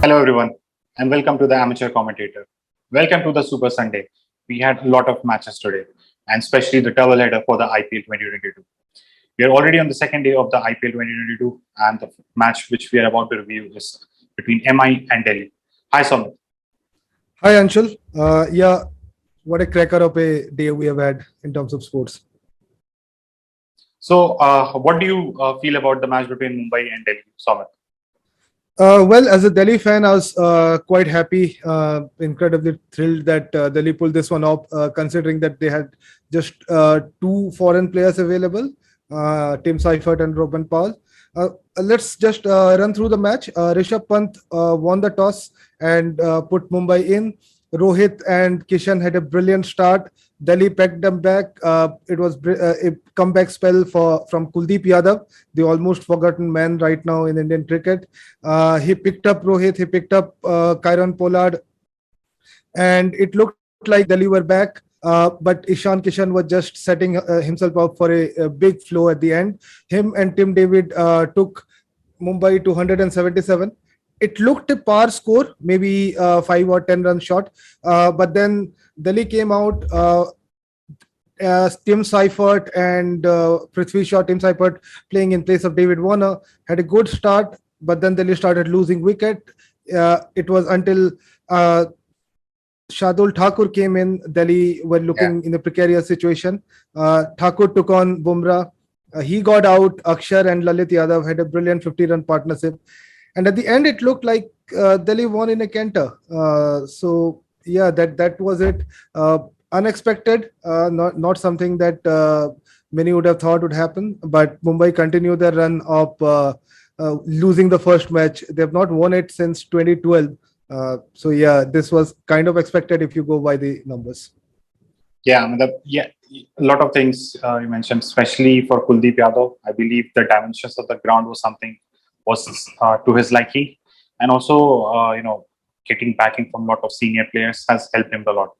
Hello, everyone, and welcome to the Amateur Commentator. Welcome to the Super Sunday. We had a lot of matches today, and especially the double header for the IPL 2022. We are already on the second day of the IPL 2022, and the match which we are about to review is between MI and Delhi. Hi, Somit. Hi, Anshul. What a cracker of a day we have had in terms of sports. So, what do you feel about the match between Mumbai and Delhi, Somit? Well, as a Delhi fan, I was quite happy, incredibly thrilled that Delhi pulled this one off, considering that they had just two foreign players available, Tim Seifert and Robin Paul. Let's just run through the match. Rishabh Pant won the toss and put Mumbai in. Rohit and Kishan had a brilliant start. Delhi packed them back. It was a comeback spell from Kuldeep Yadav, the almost forgotten man right now in Indian cricket. He picked up Rohit, he picked up Pollard, and it looked like Delhi were back. But Ishan Kishan was just setting himself up for a big flow at the end. Him and Tim David took Mumbai to 177. It looked a par score, maybe 5 or 10 runs short. But then Delhi came out. Tim Seifert and Prithvi Shaw, Tim Seifert playing in place of David Warner, had a good start. But then Delhi started losing wicket. It was until Shardul Thakur came in. Delhi were looking in a precarious situation. Thakur took on Bumrah. He got out. Axar and Lalit Yadav had a brilliant 50-run partnership. And at the end, it looked like Delhi won in a canter. That was it. Unexpected, not something that many would have thought would happen. But Mumbai continued their run of losing the first match. They have not won it since 2012. This was kind of expected if you go by the numbers. A lot of things you mentioned, especially for Kuldeep Yadav. I believe the dimensions of the ground was to his liking, and also getting backing from a lot of senior players has helped him a lot.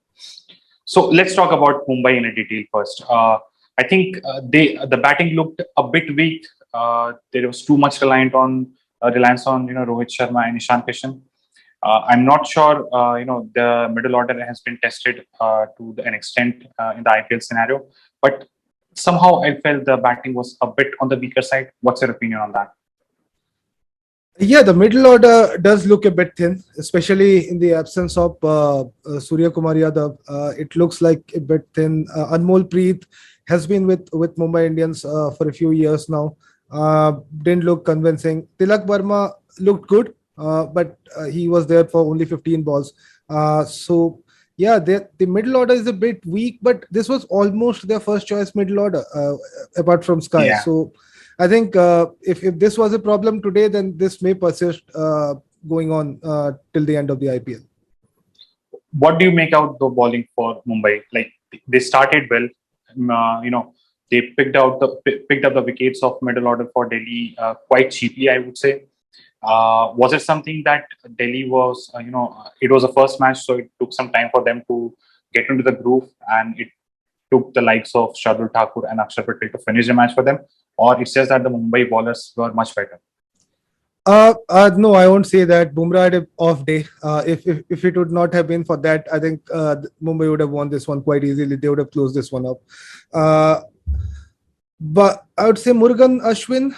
So let's talk about Mumbai in a detail first. I think the batting looked a bit weak. There was too much reliance on Rohit Sharma and Ishan Kishan. I'm not sure the middle order has been tested to an extent in the IPL scenario, but somehow I felt the batting was a bit on the weaker side. What's your opinion on that? Yeah, the middle order does look a bit thin, especially in the absence of Surya Kumar Yadav. It looks like a bit thin. Anmolpreet has been with Mumbai Indians for a few years now. Didn't look convincing. Tilak Verma looked good, but he was there for only 15 balls. The middle order is a bit weak, but this was almost their first choice middle order, apart from Sky. Yeah. So I think if this was a problem today, then this may persist going on till the end of the IPL. What do you make out the bowling for Mumbai? Like, they started well. They picked up the wickets of middle order for Delhi quite cheaply, I would say. Was it something that Delhi was, it was a first match, so it took some time for them to get into the groove, and it took the likes of Shardul Thakur and Axar to finish the match for them? Or it's just that the Mumbai bowlers were much better? No, I won't say that. Bumrah had an off day. If it would not have been for that, I think Mumbai would have won this one quite easily. They would have closed this one up. But I would say Murugan Ashwin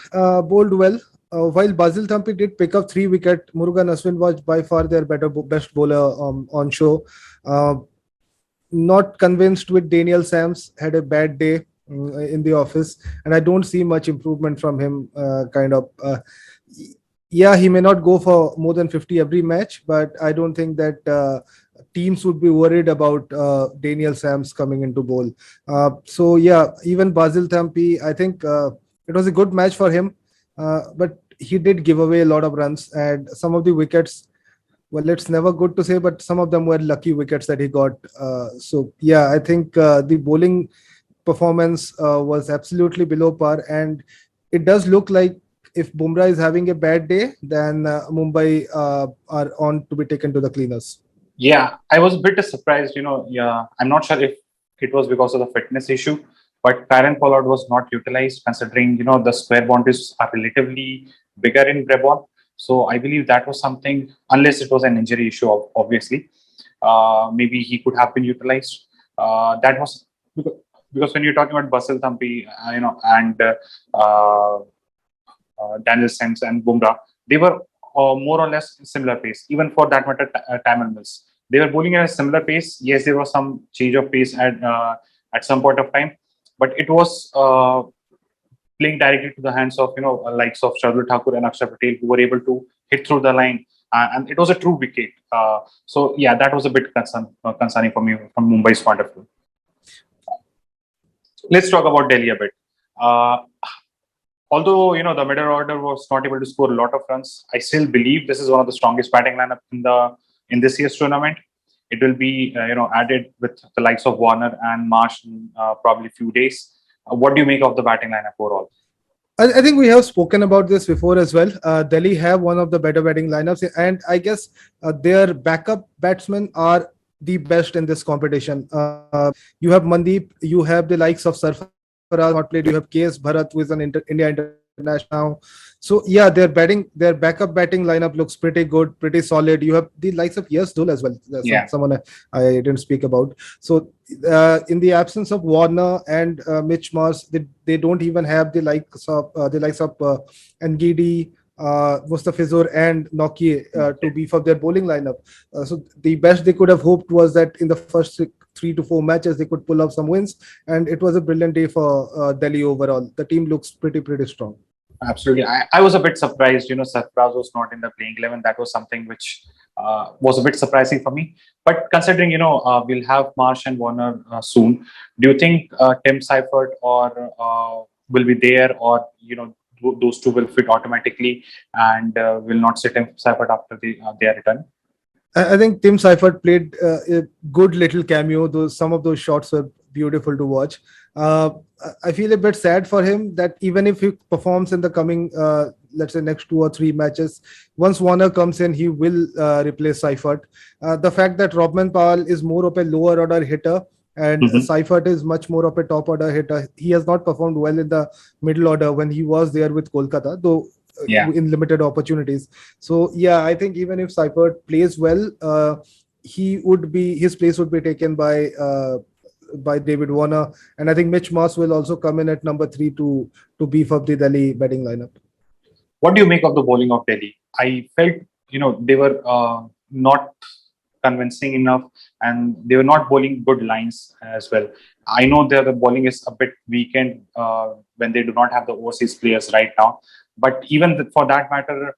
bowled well. While Basil Tampi did pick up 3 wickets, Murugan Ashwin was by far their best bowler on show. Not convinced with Daniel Sams. Had a bad day in the office, and I don't see much improvement from him. He may not go for more than 50 every match, but I don't think that teams would be worried about Daniel Sams coming into bowl. Even Basil Tampi, I think it was a good match for him, but he did give away a lot of runs, and some of the wickets, well, it's never good to say, but some of them were lucky wickets that he got. I think the bowling performance was absolutely below par, and it does look like if Bumrah is having a bad day, then Mumbai are on to be taken to the cleaners. Yeah, I was a bit surprised. I'm not sure if it was because of the fitness issue, but Pollard was not utilized, considering the square boundaries are relatively bigger in Brabant. So I believe that was something, unless it was an injury issue, obviously, maybe he could have been utilized. That was because when you're talking about Basil Tampi, and Daniel Sens and Bumrah, they were more or less similar pace. Even for that matter, Tamil Mills, they were bowling at a similar pace. Yes, there was some change of pace at some point of time, but it was playing directly to the hands of likes of Shardul Thakur and Axar Patel, who were able to hit through the line, and it was a true wicket. So yeah, that was a bit concerning for me from Mumbai's point of view. Let's talk about Delhi a bit. Although the middle order was not able to score a lot of runs, I still believe this is one of the strongest batting lineup in this year's tournament. It will be added with the likes of Warner and Marsh in probably a few days. What do you make of the batting lineup overall? I think we have spoken about this before as well. Delhi have one of the better batting lineups, and I guess their backup batsmen are the best in this competition. You have Mandeep, you have the likes of Sarfaraz not played, you have KS Bharat, who is an India international. So yeah, their backup batting lineup looks pretty good, pretty solid. You have the likes of Shardul as well. Someone I didn't speak about. So in the absence of Warner and Mitch Marsh, they don't even have the likes of Ngidi, Mustafizur and Nortje to beef up their bowling lineup. So the best they could have hoped was that in the first 3 to 4 matches they could pull off some wins, and it was a brilliant day for Delhi overall. The team looks pretty strong. Absolutely. I was a bit surprised, Sarfaraz was not in the playing 11. That was something which was a bit surprising for me. But considering, we'll have Marsh and Warner soon, do you think Tim Seifert or will be there, or, those two will fit automatically and will not sit Tim Seifert after their return? I think Tim Seifert played a good little cameo. Some of those shots were beautiful to watch. I feel a bit sad for him that even if he performs in the coming, let's say, next 2 or 3 matches, once Warner comes in, he will replace Seifert. The fact that Robman Powell is more of a lower order hitter and Seifert is much more of a top order hitter. He has not performed well in the middle order when he was there with Kolkata, though in limited opportunities. So yeah, I think even if Seifert plays well, his place would be taken by David Warner, and I think Mitch Marsh will also come in at number 3 to beef up the Delhi batting lineup. What do you make of the bowling of Delhi? I felt they were not convincing enough, and they were not bowling good lines as well. I know the bowling is a bit weakened when they do not have the overseas players right now, but even for that matter,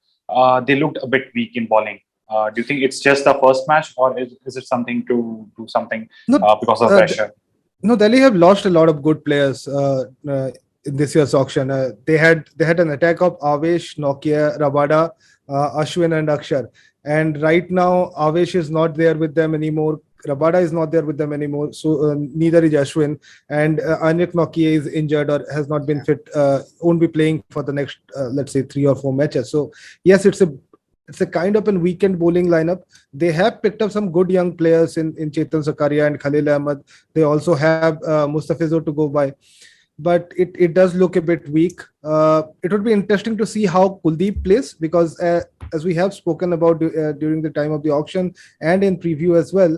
they looked a bit weak in bowling. Do you think it's just the first match, or is it something to do something because of pressure? No, Delhi have lost a lot of good players in this year's auction. They had an attack of Avesh, Nokia, Rabada, Ashwin and Axar. And right now, Avesh is not there with them anymore. Rabada is not there with them anymore. So neither is Ashwin. And Anik Nokia is injured or has not been fit. Won't be playing for the next, let's say, 3 or 4 matches. So yes, it's a kind of a weekend bowling lineup. They have picked up some good young players in Chetan Sakariya and Khaleel Ahmed. They also have Mustafizur to go by. But it does look a bit weak. It would be interesting to see how Kuldeep plays, because as we have spoken about during the time of the auction and in preview as well,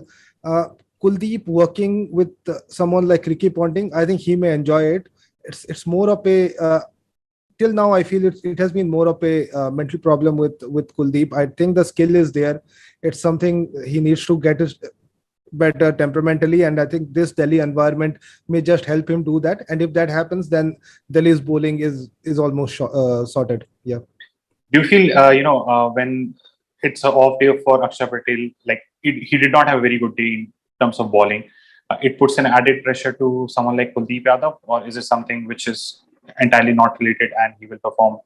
Kuldeep working with someone like Ricky Ponting, I think he may enjoy it. It's more of a till now, I feel it has been more of a mental problem with Kuldeep. I think the skill is there. It's something he needs to get better temperamentally, and I think this Delhi environment may just help him do that. And if that happens, then Delhi's bowling is almost sorted. Yeah. Do you feel when it's an off day for Axar Patel, like he did not have a very good day in terms of bowling, it puts an added pressure to someone like Kuldeep Yadav, or is it something which is entirely not related and he will perform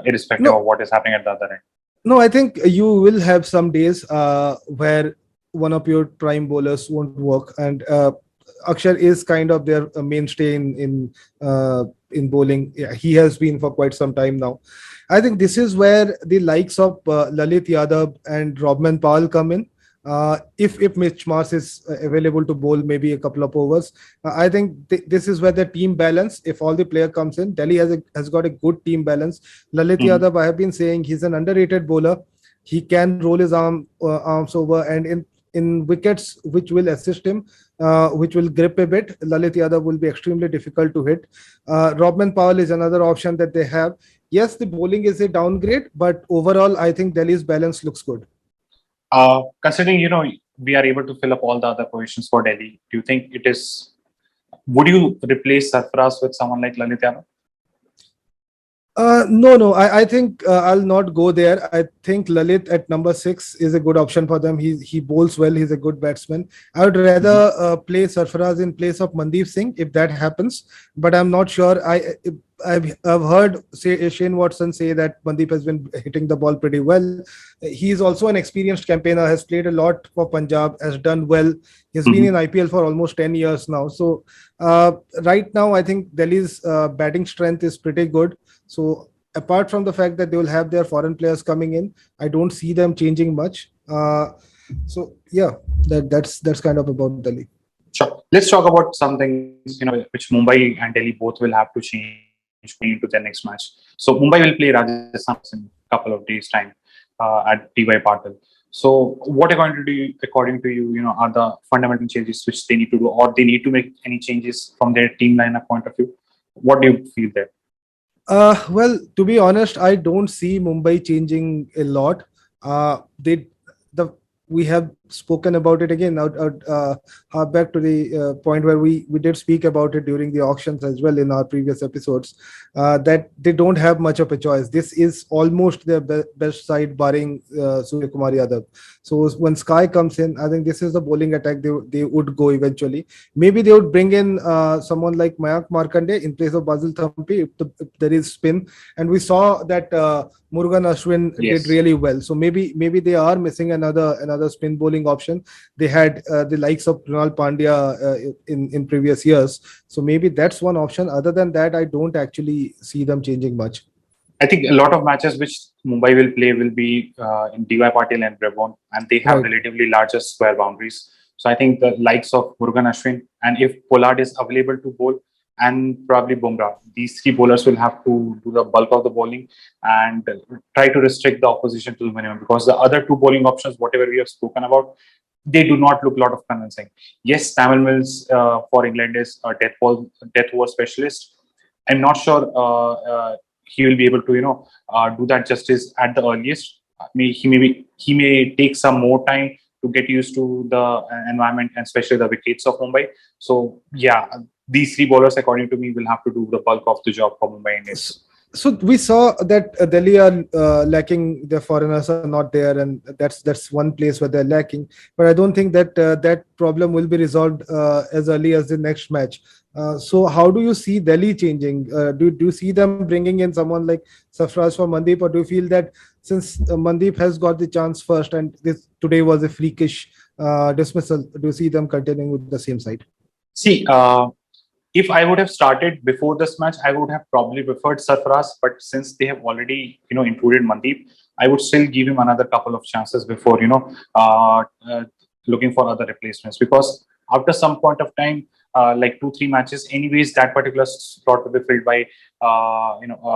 irrespective of what is happening at the other end? No, I think you will have some days where one of your prime bowlers won't work, and Axar is kind of their mainstay in bowling. Yeah, he has been for quite some time now. I think this is where the likes of Lalit Yadav and Robman Powell come in. If Mitch Marsh is available to bowl maybe a couple of overs, I think this is where the team balance. If all the player comes in, Delhi has got a good team balance. Lalit Mhm. Yadav, I have been saying he's an underrated bowler. He can roll his arms over, and in wickets which will assist him, which will grip a bit, Lalit Yadav will be extremely difficult to hit. Robman Powell is another option that they have. Yes, the bowling is a downgrade, but overall, I think Delhi's balance looks good. Considering we are able to fill up all the other positions for Delhi, do you think it is? Would you replace Sarfaraz with someone like Lalit Yadav? No. I think I'll not go there. I think Lalit at number 6 is a good option for them. He bowls well. He's a good batsman. I would Mhm. rather play Sarfaraz in place of Mandeep Singh if that happens. But I'm not sure. I've heard Shane Watson say that Mandeep has been hitting the ball pretty well. He's also an experienced campaigner. Has played a lot for Punjab. Has done well. He's been in Mhm. IPL for almost 10 years now. So right now, I think Delhi's batting strength is pretty good. So apart from the fact that they will have their foreign players coming in, I don't see them changing much. So yeah, that's kind of about Delhi. Sure. Let's talk about some things, which Mumbai and Delhi both will have to change going into their next match. So Mumbai will play Rajasthan in a couple of days' time at DY Patil. So what according to you, are the fundamental changes which they need to do, or they need to make any changes from their team lineup point of view? What do you feel there? Well, to be honest, I don't see Mumbai changing a lot. They the We have spoken about it again. Now, back to the point where we did speak about it during the auctions as well in our previous episodes. That they don't have much of a choice. This is almost their best side, barring Surya Kumar Yadav. So when Sky comes in, I think this is the bowling attack they would go eventually. Maybe they would bring in someone like Mayank Markande in place of Basil Thampi if there is spin. And we saw that Murugan Ashwin did Yes. really well. So maybe they are missing another spin bowling option. They had the likes of Krunal Pandya in previous years. So maybe that's one option. Other than that, I don't actually see them changing much. I think a lot of matches which Mumbai will play will be in DY Patil and Brabon, and they have Right. relatively larger square boundaries. So I think the likes of Murugan Ashwin, and if Pollard is available to bowl, and probably Bumrah, these three bowlers will have to do the bulk of the bowling and try to restrict the opposition to the minimum, because the other two bowling options, whatever we have spoken about, they do not look a lot of convincing. Yes, Tamil Mills for England is a death over specialist. I'm not sure he will be able to do that justice at the earliest. He may take some more time to get used to the environment and especially the wickets of Mumbai. So yeah, these three bowlers, according to me, will have to do the bulk of the job for Mumbai Indians. So we saw that Delhi are lacking. Their foreigners are not there, and that's one place where they're lacking. But I don't think that that problem will be resolved as early as the next match. So how do you see Delhi changing? Do you see them bringing in someone like Sarfaraz for Mandeep, or do you feel that since Mandeep has got the chance first and this today was a freakish dismissal, do you see them continuing with the same side? See, if I would have started before this match, I would have probably preferred Sarfaraz. But since they have already, included Mandeep, I would still give him another couple of chances before, looking for other replacements. Because after some point of time, like 2-3 matches, anyways, that particular slot will be filled by,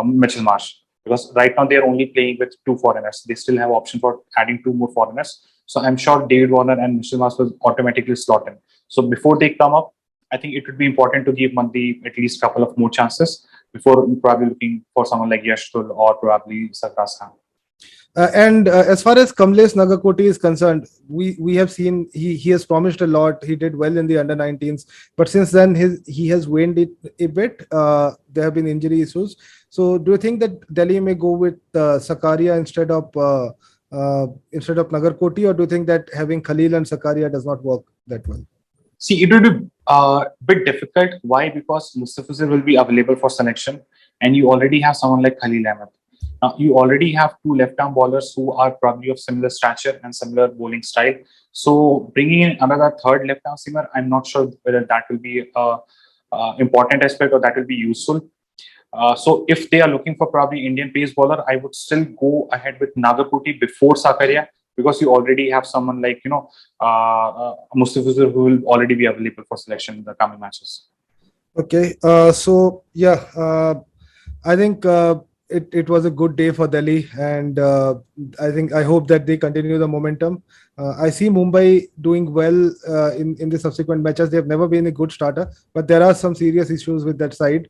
Mitchell Marsh. Because right now they are only playing with two foreigners. They still have option for adding two more foreigners. So I'm sure David Warner and Mitchell Marsh will automatically slot in. So before they come up, I think it would be important to give Mandeep at least a couple of more chances before probably looking for someone like Yashtul or probably Sarfaraz Khan. And as far as Kamlesh Nagarkoti is concerned, we have seen he has promised a lot. He did well in the under-19s, but since then he has waned it a bit. There have been injury issues. So do you think that Delhi may go with Sakariya instead of Nagarkoti, or do you think that having Khaleel and Sakariya does not work that well? See, it will be a bit difficult. Why? Because Mustafizur will be available for selection, and you already have someone like Khalil Ahmed. Now, you already have two left-arm bowlers who are probably of similar stature and similar bowling style. So, bringing in another third left-arm seamer, I'm not sure whether that will be a important aspect or that will be useful. So, if they are looking for probably Indian pace bowler, I would still go ahead with Nagarkoti before Sakariya, because you already have someone like Mustafizur, who will already be available for selection in the coming matches. Okay. So yeah, I think it was a good day for Delhi, and I hope that they continue the momentum. I see Mumbai doing well in the subsequent matches. They have never been a good starter, but there are some serious issues with that side.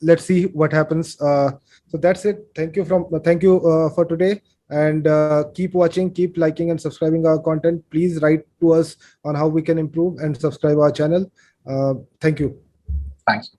Let's see what happens. So that's it. Thank you for today, and keep watching, keep liking, and subscribing our content. Please write to us on how we can improve and subscribe our channel. Thank you. Thanks.